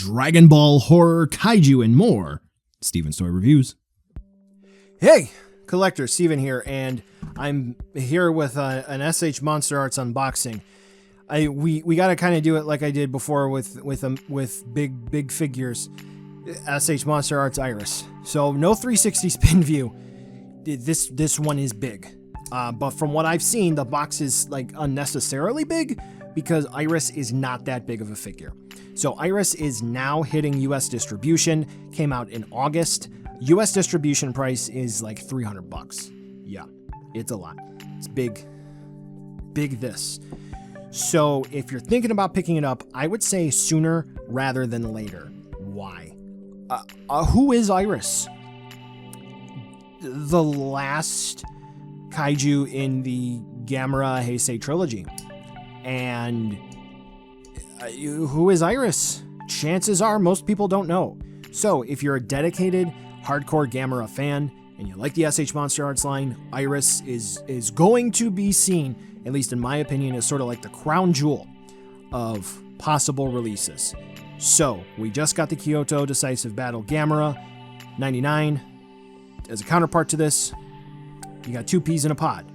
Dragon Ball, horror, kaiju, and more. Steven's Toy Reviews. Hey, Collector Steven here, and I'm here with an SH MonsterArts unboxing. We got to kind of do it like I did before with big figures. SH MonsterArts Iris. So no 360 spin view. This one is big. But from what I've seen, the box is like unnecessarily big because Iris is not that big of a figure. So Iris is now hitting US distribution, came out in August. US distribution price is like $300. Yeah, it's a lot. It's big this. So if you're thinking about picking it up, I would say sooner rather than later. Why? Who is Iris? The last kaiju in the Gamera Heisei trilogy. And who is Iris? Chances are most people don't know. So if you're a dedicated hardcore Gamera fan and you like the SH MonsterArts line, Iris is going to be seen, at least in my opinion, as sort of like the crown jewel of possible releases. So we just got the Kyoto Decisive Battle Gamera 99. As a counterpart to this, you got two peas in a pod.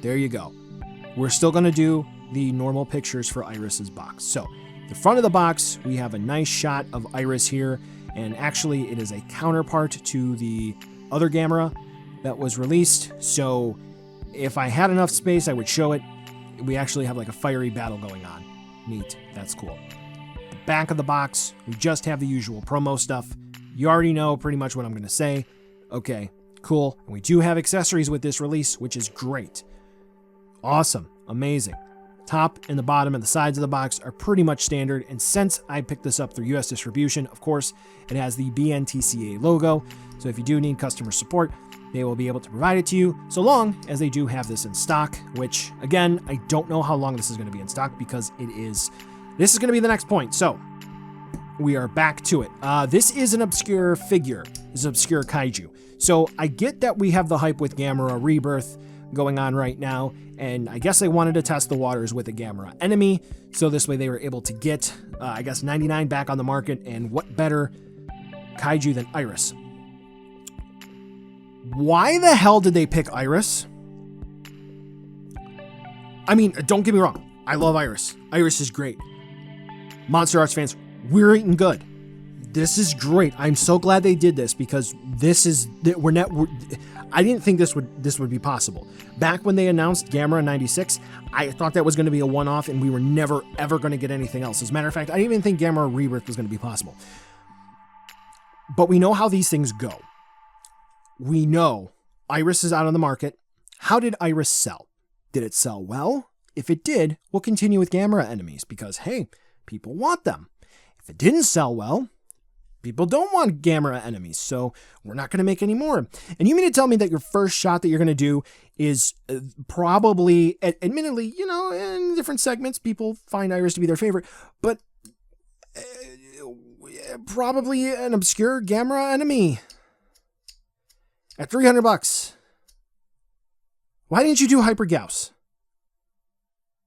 There you go. We're still going to do the normal pictures for Iris's box. So the front of the box, we have a nice shot of Iris here, and actually it is a counterpart to the other Gamera that was released. So if I had enough space, I would show it. We actually have like a fiery battle going on. Neat. That's cool. The back of the box, we just have the usual promo stuff. You already know pretty much what I'm going to say. Okay, cool. And we do have accessories with this release, which is great. Awesome. Amazing. Top and the bottom and the sides of the box are pretty much standard. And since I picked this up through US distribution, of course, it has the BNTCA logo. So if you do need customer support, they will be able to provide it to you, so long as they do have this in stock, which, again, I don't know how long this is going to be in stock because this is going to be the next point. So we are back to it. This is an obscure figure. This is an obscure kaiju. So I get that we have the hype with Gamera Rebirth going on right now, and I guess they wanted to test the waters with a Gamera enemy, so this way they were able to get, I guess, 99 back on the market, and what better kaiju than Iris? Why the hell did they pick Iris? I mean, don't get me wrong. I love Iris. Iris is great. MonsterArts fans, we're eating good. This is great. I'm so glad they did this because I didn't think this would be possible. Back when they announced Gamera 96, I thought that was going to be a one-off and we were never ever going to get anything else. As a matter of fact, I didn't even think Gamera Rebirth was going to be possible. But we know how these things go. We know Iris is out on the market. How did Iris sell? Did it sell well? If it did, we'll continue with Gamera enemies because, hey, people want them. If it didn't sell well, people don't want Gamera enemies, so we're not going to make any more. And you mean to tell me that your first shot that you're going to do is probably, admittedly, in different segments, people find Iris to be their favorite, but probably an obscure Gamera enemy at $300. Why didn't you do Hyper Gauss?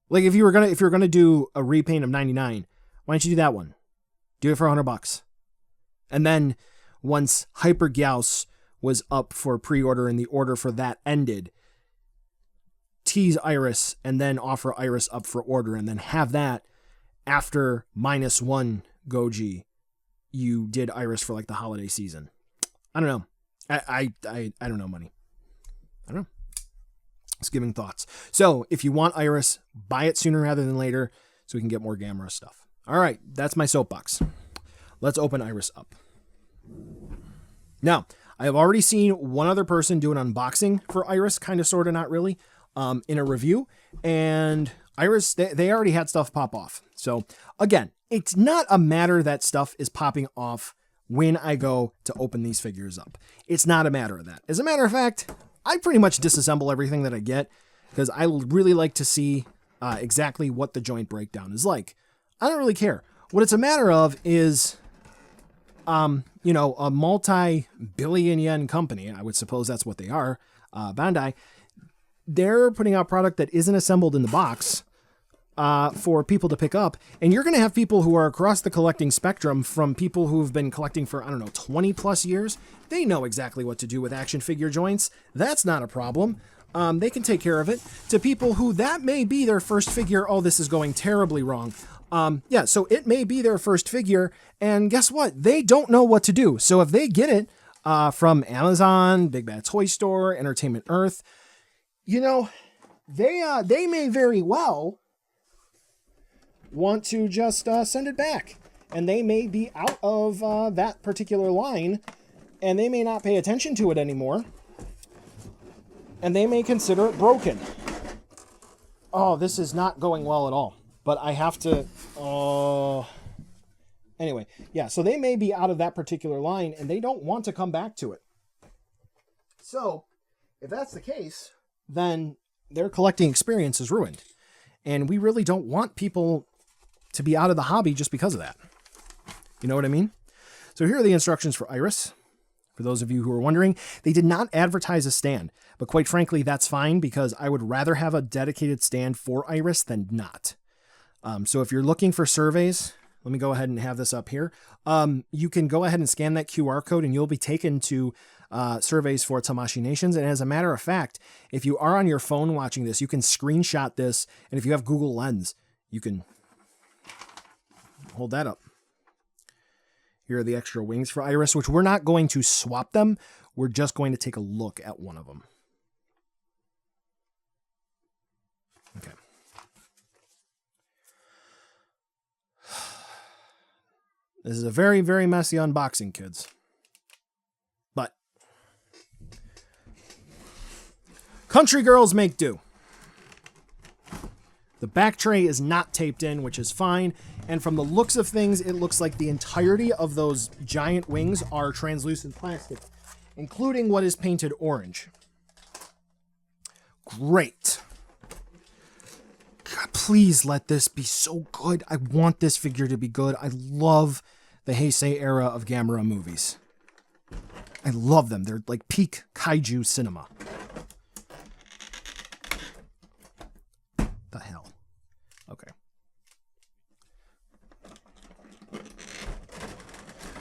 Like if you were gonna do a repaint of 99, why didn't you do that one? Do it for $100. And then once Hyper Gauss was up for pre-order and the order for that ended, tease Iris and then offer Iris up for order and then have that after -1 Goji, you did Iris for like the holiday season. I don't know. I don't know, money. I don't know. Just giving thoughts. So if you want Iris, buy it sooner rather than later so we can get more Gamera stuff. All right, that's my soapbox. Let's open Iris up. Now, I have already seen one other person do an unboxing for Iris, kind of, sort of, not really, in a review. And Iris, they already had stuff pop off. So again, it's not a matter that stuff is popping off when I go to open these figures up. It's not a matter of that. As a matter of fact, I pretty much disassemble everything that I get because I really like to see exactly what the joint breakdown is like. I don't really care. What it's a matter of is, a multi-billion yen company, I would suppose that's what they are, Bandai, they're putting out product that isn't assembled in the box for people to pick up. And you're going to have people who are across the collecting spectrum, from people who've been collecting for, 20 plus years. They know exactly what to do with action figure joints. That's not a problem. They can take care of it. To people who that may be their first figure, oh, this is going terribly wrong. So it may be their first figure, and guess what? They don't know what to do. So if they get it from Amazon, Big Bad Toy Store, Entertainment Earth, they may very well want to just send it back. And they may be out of that particular line, and they may not pay attention to it anymore. And they may consider it broken. Oh, this is not going well at all. But I have to... Anyway, yeah, so they may be out of that particular line, and they don't want to come back to it. So, if that's the case, then their collecting experience is ruined. And we really don't want people to be out of the hobby just because of that. You know what I mean? So here are the instructions for Iris. For those of you who are wondering, they did not advertise a stand, but quite frankly, that's fine because I would rather have a dedicated stand for Iris than not. So if you're looking for surveys, let me go ahead and have this up here. You can go ahead and scan that QR code and you'll be taken to surveys for Tamashii Nations. And as a matter of fact, if you are on your phone watching this, you can screenshot this. And if you have Google Lens, you can hold that up. Here are the extra wings for Iris, which we're not going to swap them. We're just going to take a look at one of them. Okay. This is a very, very messy unboxing, kids. But country girls make do. The back tray is not taped in, which is fine. And from the looks of things, it looks like the entirety of those giant wings are translucent plastic, including what is painted orange. Great. God, please let this be so good. I want this figure to be good. I love the Heisei era of Gamera movies. I love them. They're like peak kaiju cinema. The hell? Okay.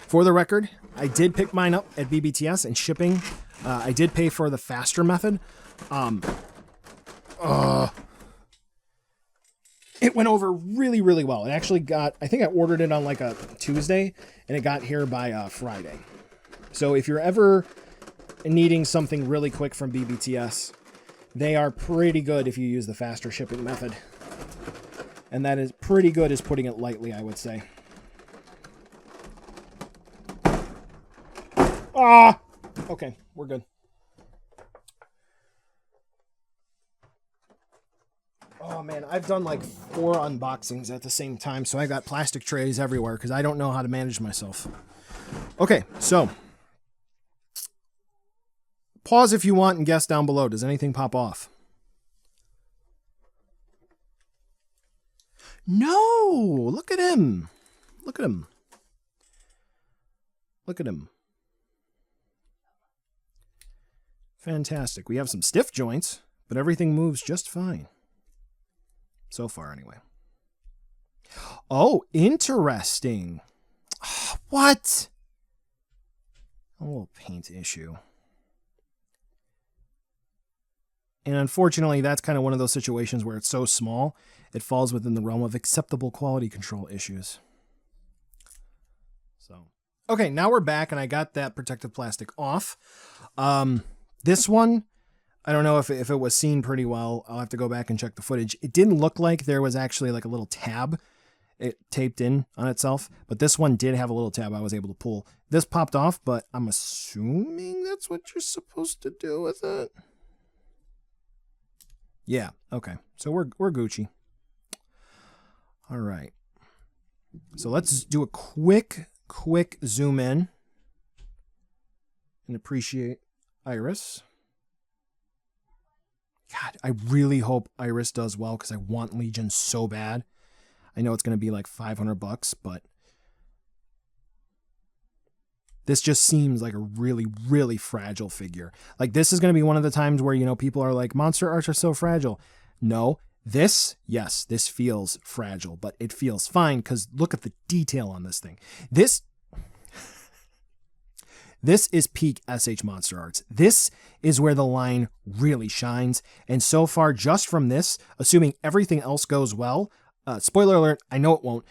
For the record, I did pick mine up at BBTS, and shipping, I did pay for the faster method. It went over really, really well. It actually got, I think I ordered it on like a Tuesday, and it got here by Friday. So if you're ever needing something really quick from BBTS, they are pretty good if you use the faster shipping method. And that is pretty good, is putting it lightly, I would say. Okay, we're good. Oh man, I've done like 4 unboxings at the same time, so I got plastic trays everywhere because I don't know how to manage myself. Okay, so pause if you want and guess down below. Does anything pop off? No! Look at him! Look at him. Look at him. Fantastic. We have some stiff joints, but everything moves just fine. So far, anyway. Oh, interesting. What? A little paint issue. And unfortunately, that's kind of one of those situations where it's so small, it falls within the realm of acceptable quality control issues. So, okay, now we're back, and I got that protective plastic off. This one, I don't know if it was seen pretty well. I'll have to go back and check the footage. It didn't look like there was actually like a little tab it taped in on itself, but this one did have a little tab I was able to pull. This popped off, but I'm assuming that's what you're supposed to do with it. Yeah, okay. So we're Gucci. All right. So let's do a quick zoom in and appreciate Iris. God, I really hope Iris does well because I want Legion so bad. I know it's going to be like $500, but this just seems like a really, really fragile figure. Like, this is going to be one of the times where, you know, people are like, MonsterArts are so fragile. No, This, yes, this feels fragile, but it feels fine because look at the detail on this thing. This is peak SH MonsterArts. This is where the line really shines. And so far, just from this, assuming everything else goes well, spoiler alert, I know it won't.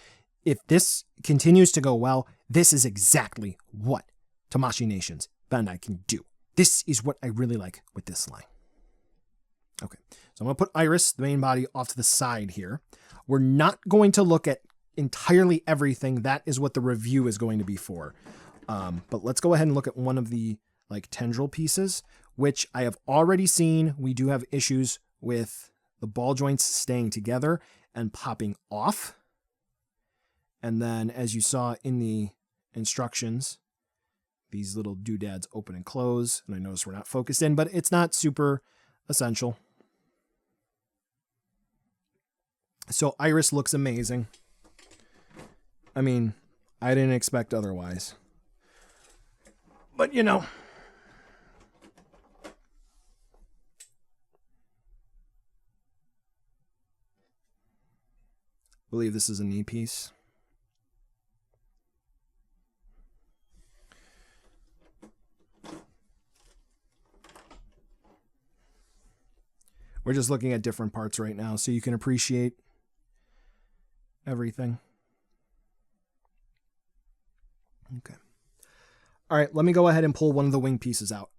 If this continues to go well, this is exactly what Tamashii Nations Bandai can do. This is what I really like with this line. Okay, so I'm going to put Iris, the main body, off to the side here. We're not going to look at entirely everything. That is what the review is going to be for. But let's go ahead and look at one of the tendril pieces, which I have already seen. We do have issues with the ball joints staying together and popping off. And then, as you saw in the instructions, these little doodads open and close. And I notice we're not focused in, but it's not super essential. So Iris looks amazing. I mean, I didn't expect otherwise. But, you know, I believe this is a knee piece. We're just looking at different parts right now so you can appreciate everything. Okay. All right, let me go ahead and pull one of the wing pieces out.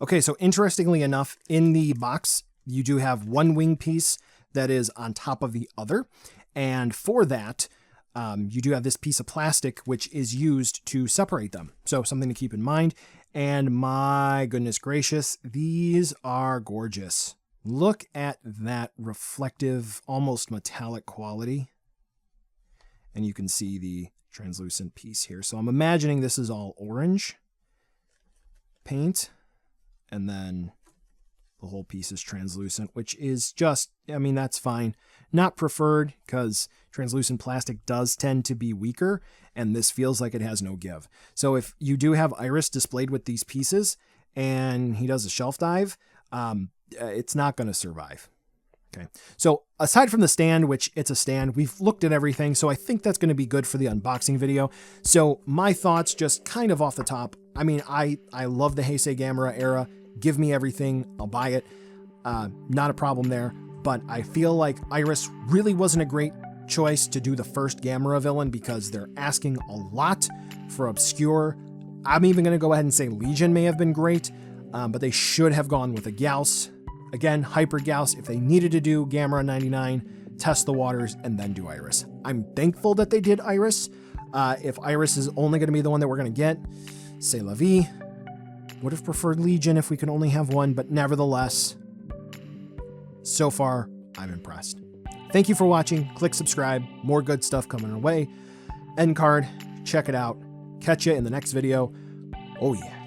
Okay, so interestingly enough, in the box, you do have one wing piece that is on top of the other. And for that, you do have this piece of plastic, which is used to separate them. So something to keep in mind. And my goodness gracious, these are gorgeous. Look at that reflective, almost metallic quality. And you can see the translucent piece here. So I'm imagining this is all orange paint. And then the whole piece is translucent, which is just, I mean, that's fine. Not preferred because translucent plastic does tend to be weaker, and this feels like it has no give. So if you do have Iris displayed with these pieces and he does a shelf dive, it's not going to survive. Okay. So aside from the stand, which it's a stand, we've looked at everything. So I think that's going to be good for the unboxing video. So my thoughts just kind of off the top. I mean, I love the Heisei Gamera era. Give me everything. I'll buy it. Not a problem there. But I feel like Iris really wasn't a great choice to do the first Gamera villain because they're asking a lot for obscure. I'm even going to go ahead and say Legion may have been great, but they should have gone with a Gyaos. Again, Hyper Gyaos, if they needed to do Gamera 99, test the waters, and then do Iris. I'm thankful that they did Iris. If Iris is only going to be the one that we're going to get, c'est la vie. Would have preferred Legion if we could only have one, but nevertheless, so far, I'm impressed. Thank you for watching. Click subscribe. More good stuff coming our way. End card. Check it out. Catch you in the next video. Oh yeah.